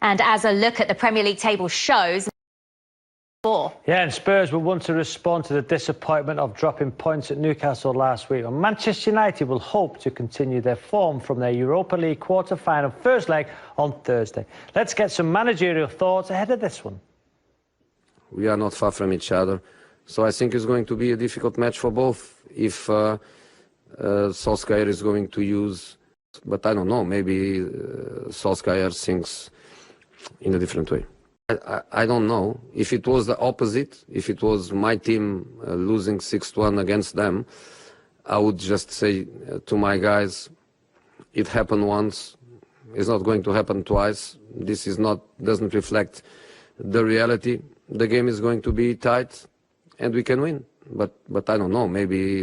And as a look at the Premier League table shows, yeah, and Spurs will want to respond to the disappointment of dropping points at Newcastle last week. And Manchester United will hope to continue their form from their Europa League quarter-final first leg on Thursday. Let's get some managerial thoughts ahead of this one. We are not far from each other, so I think it's going to be a difficult match for both. If Solskjaer is going to use, but I don't know, maybe Solskjaer thinks in a different way. I don't know. If it was the opposite, if it was my team losing 6-1 against them, I would just say to my guys, it happened once, it's not going to happen twice. This is not, doesn't reflect the reality. The game is going to be tight and we can win. But I don't know, maybe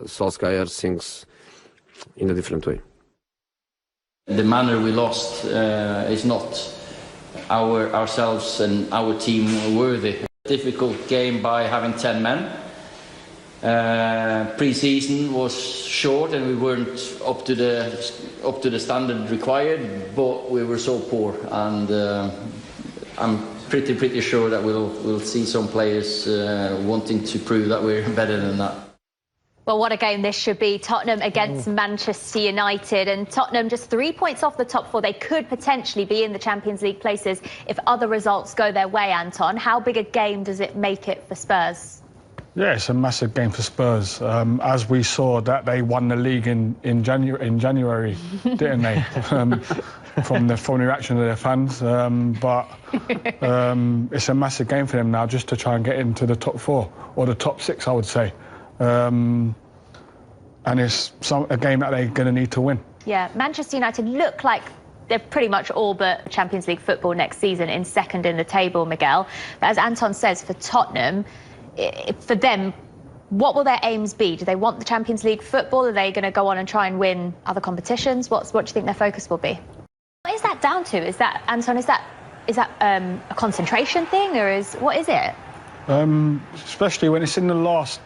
Solskjaer thinks in a different way. The manner we lost is not ourselves and our team worthy. Difficult game by having 10 men. Pre-season was short and we weren't up to the standard required, but we were so poor, and I'm pretty sure that we'll see some players wanting to prove that we're better than that. Well, what a game this should be. Tottenham against Manchester United, and Tottenham just 3 points off the top four. They could potentially be in the Champions League places if other results go their way, Anton. How big a game does it make it for Spurs? Yeah, it's a massive game for Spurs. As we saw that they won the league in January, didn't they? From the reaction of their fans. But it's a massive game for them now, just to try and get into the top four, or the top six, I would say. And it's a game that they're going to need to win. Yeah, Manchester United look like they're pretty much all but Champions League football next season, in second in the table, Miguel. But as Anton says, for Tottenham, for them, what will their aims be? Do they want the Champions League football? Are they going to go on and try and win other competitions? What do you think their focus will be? What is that down to? Is that, Anton, is that a concentration thing, or what is it? Especially when it's in the last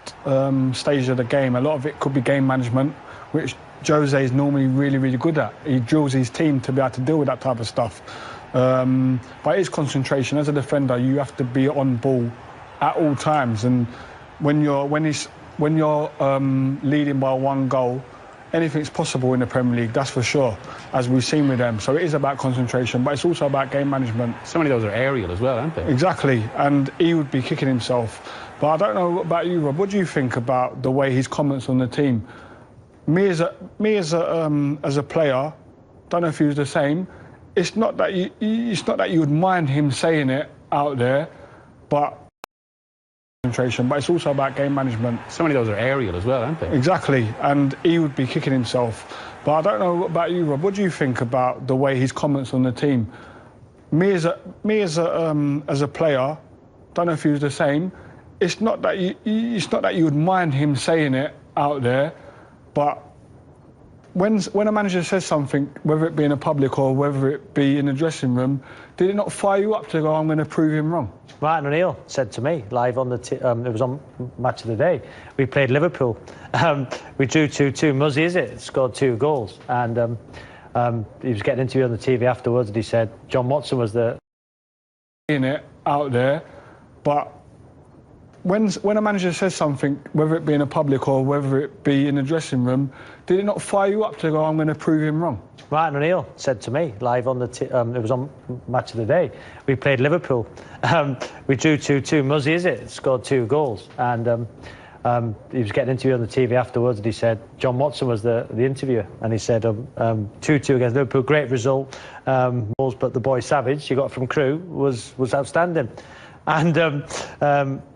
stage of the game, a lot of it could be game management, which Jose is normally really good at. He drills his team to be able to deal with that type of stuff. But it is concentration. As a defender, you have to be on ball at all times, and when you're leading by one goal, anything's possible in the Premier League, that's for sure, as we've seen with them. So it is about concentration, but it's also about game management. So many of those are aerial as well, aren't they? Exactly, and he would be kicking himself. But I don't know about you, Rob. What do you think about the way his comments on the team? Me as a player, don't know if he was the same. It's not that you would mind him saying it out there, but it's also about game management. So many of those are aerial as well, aren't they? Exactly, and he would be kicking himself. But I don't know about you, Rob. What do you think about the way his comments on the team? Me as a player, don't know if he was the same. It's not that you would mind him saying it out there, but when a manager says something, whether it be in a public or whether it be in the dressing room, did it not fire you up to go, I'm going to prove him wrong? Mourinho And Ole said to me live on it was on Match of the Day. We played Liverpool. We drew 2-2. Muzzy, is it? Scored 2 goals. And he was getting interviewed on the TV afterwards, and he said John Watson was the in it out there, but when a manager says something, whether it be in a public or whether it be in the dressing room, did it not fire you up to go, I'm going to prove him wrong? Mourinho And Ole said to me live on it was on Match of the Day. We played Liverpool. We drew 2-2. Muzzy, is it? Scored 2 goals. And he was getting interviewed on the TV afterwards, and he said John Watson was the interviewer, and he said 2-2 against Liverpool, great result. But the boy Savage you got from Crewe was outstanding. And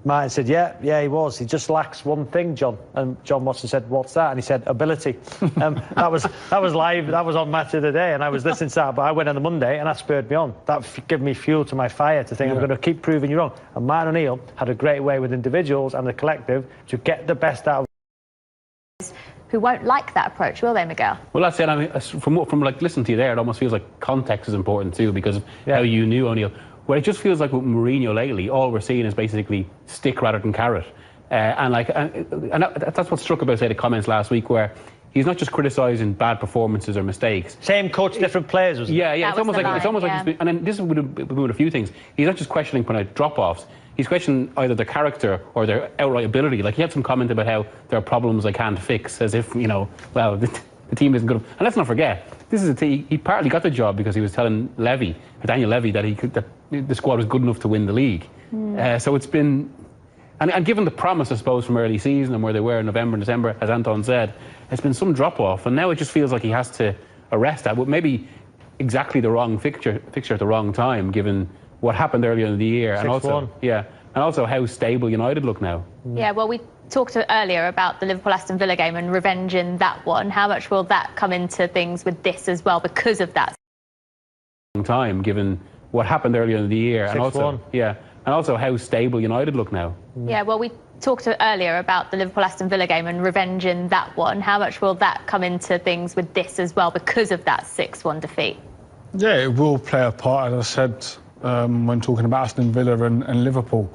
Martin said, yeah, he was. He just lacks one thing, John. And John Watson said, what's that? And he said, ability. That was live. That was on Match of the Day, and I was listening to that. But I went on the Monday, and that spurred me on. That gave me fuel to my fire to think I'm going to keep proving you wrong. And Mourinho And Ole had a great way with individuals and the collective to get the best out of. Who won't like that approach, will they, Miguel? Well, that's it. I mean, from like listening to you there, it almost feels like context is important too, because of how you knew O'Neill. Well, it just feels like with Mourinho lately, all we're seeing is basically stick rather than carrot. And that's what struck about, say, the comments last week, where he's not just criticising bad performances or mistakes. Same coach, different players, was it? Yeah, yeah. It's almost like he's been, and then this would have been a few things. He's not just questioning kind of drop-offs. He's questioning either their character or their outright ability. Like he had some comment about how there are problems they can't fix, as if well, the team isn't good. And let's not forget, this is a team. He partly got the job because he was telling Daniel Levy, that the squad was good enough to win the league. So it's been. And given the promise, I suppose, from early season and where they were in November and December, as Anton said, there's been some drop-off. And now it just feels like he has to arrest that. But maybe exactly the wrong fixture at the wrong time, given what happened earlier in the year. And also how stable United look now. Yeah, well, we talked earlier about the Liverpool-Aston Villa game and revenge in that one. How much will that come into things with this as well because of that? Time, given what happened earlier in the year. And also how stable United look now. Yeah, well, we talked earlier about the Liverpool-Aston Villa game and revenge in that one. How much will that come into things with this as well because of that 6-1 defeat? Yeah, it will play a part, as I said, when talking about Aston Villa and Liverpool.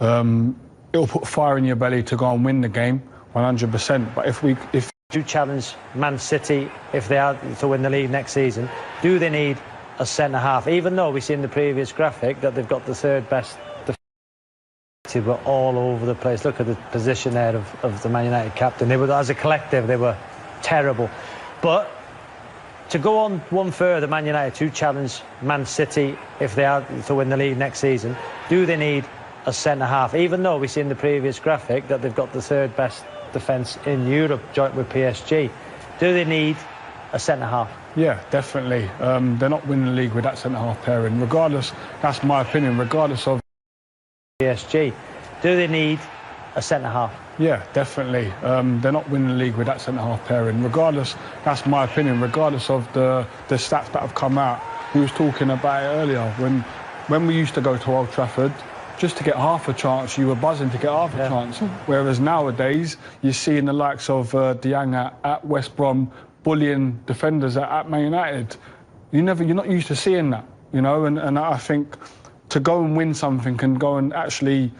It'll put fire in your belly to go and win the game, 100%. But if do challenge Man City, if they are to win the league next season, do they need a centre-half? Even though we see in the previous graphic that they've got the third best defensive, were all over the place. Look at the position there of the Man United captain. They were, as a collective, they were terrible. But to go on one further, Man United to challenge Man City, if they are to win the league next season, do they need a centre-half? Even though we see in the previous graphic that they've got the third best defence in Europe, joint with PSG, do they need a centre-half? Yeah, definitely. They're not winning the league with that centre-half pairing. Regardless, that's my opinion, regardless of PSG, do they need a centre-half? Yeah, definitely. They're not winning the league with that centre-half pairing. Regardless, that's my opinion, regardless of the stats that have come out. We was talking about it earlier, when we used to go to Old Trafford, just to get half a chance, you were buzzing to get half a chance. Whereas nowadays, you're seeing the likes of Dieng at West Brom, bullying defenders at Man United. You're not used to seeing that, and I think to go and win something and go and actually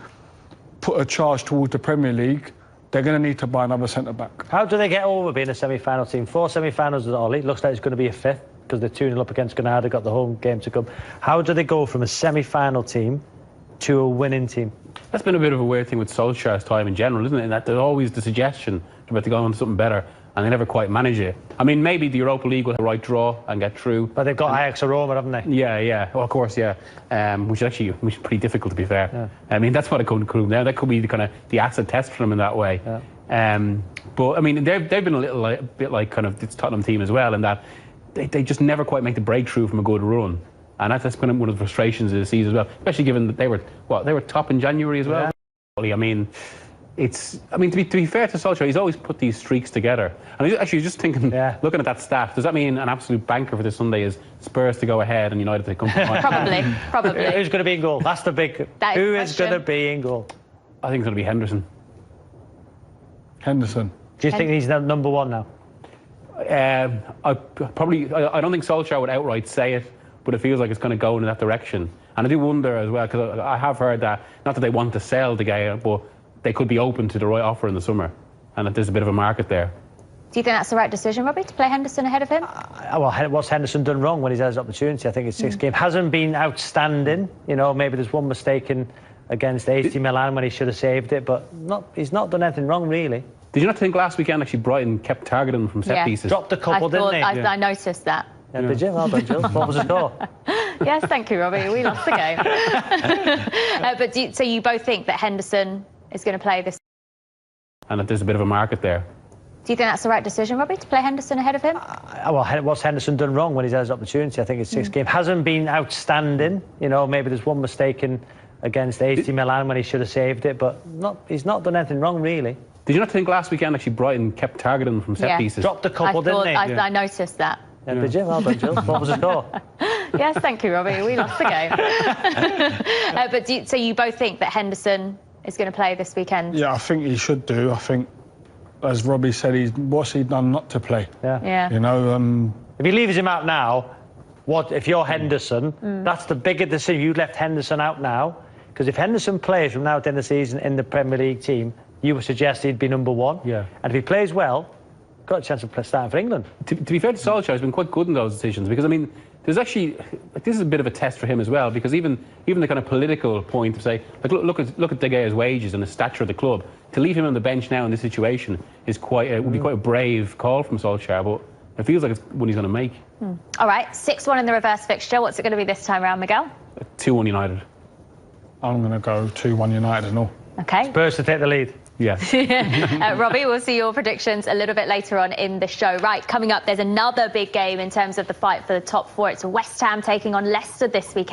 put a charge towards the Premier League, they're going to need to buy another centre-back. How do they get over being a semi-final team? 4 semi-finals with Ole. Looks like it's going to be a 5th because they're 2-0 up against Granada, got the home game to come. How do they go from a semi-final team to a winning team? That's been a bit of a weird thing with Solskjaer's time in general, isn't it? In that there's always the suggestion about to go on to something better, and they never quite manage it. I mean, maybe the Europa League will have the right draw and get through. But they've got Ajax or Roma, haven't they? Yeah. Well, of course, yeah. Which is pretty difficult, to be fair. Yeah. I mean, that's what it could include now. That could be the acid test for them in that way. Yeah. But I mean, they've been a bit like kind of this Tottenham team as well, in that they just never quite make the breakthrough from a good run. And that's been one of the frustrations of the season as well, especially given that they were top in January as well. Yeah. I mean, to be fair to Solskjaer, he's always put these streaks together. And actually, just thinking, looking at that stat, does that mean an absolute banker for this Sunday is Spurs to go ahead and United to come to Probably. Who's going to be in goal? That's the big. Who is going to be in goal? I think it's going to be Henderson. Henderson. Do you think he's number one now? I don't think Solskjaer would outright say it, but it feels like it's going to go in that direction. And I do wonder as well, because I have heard that, not that they want to sell De Gea, but they could be open to the right offer in the summer, and that there's a bit of a market there. Do you think that's the right decision, Robbie, to play Henderson ahead of him? Well, what's Henderson done wrong when he's had his opportunity? I think it's 6 games. Hasn't been outstanding. Maybe there's one mistake against AC Milan when he should have saved it, but he's not done anything wrong, really. Did you not think last weekend actually Brighton kept targeting him from set pieces? Dropped a couple, didn't they? I noticed that. Yeah, did you? Well done, Jill. What was the score? Yes, thank you, Robbie. We lost the game. But so you both think that Henderson is going to play this? And that there's a bit of a market there. Do you think that's the right decision, Robbie, to play Henderson ahead of him? Well, what's Henderson done wrong when he's had his opportunity? I think it's 6 games. Hasn't been outstanding. Maybe there's one mistake against AC Milan when he should have saved it, but he's not done anything wrong, really. Did you not think last weekend actually Brighton kept targeting him from set pieces? Dropped a couple, didn't they? I noticed that. Yeah, did you? Well done, Jill. What was the score? Yes, thank you, Robbie. We lost the game. But so you both think that Henderson is going to play this weekend? Yeah, I think he should do. I think, as Robbie said, what's he done not to play? Yeah. If he leaves him out now, if you're Henderson, that's the bigger decision. You left Henderson out now, because if Henderson plays from now to the end of the season in the Premier League team, you would suggest he'd be number 1. Yeah. And if he plays well, got a chance of starting for England. To be fair to Solskjaer, he's been quite good in those decisions, because I mean, there's actually, like, this is a bit of a test for him as well, because even the kind of political point of say, like, look at De Gea's wages and the stature of the club. To leave him on the bench now in this situation is would be quite a brave call from Solskjaer, but it feels like it's one he's going to make. All right, 6-1 in the reverse fixture. What's it going to be this time round, Miguel? 2-1 United. I'm going to go 2-1 United and all. Okay. Spurs to take the lead. Yeah. Robbie, we'll see your predictions a little bit later on in the show. Right, coming up, there's another big game in terms of the fight for the top four. It's West Ham taking on Leicester this weekend.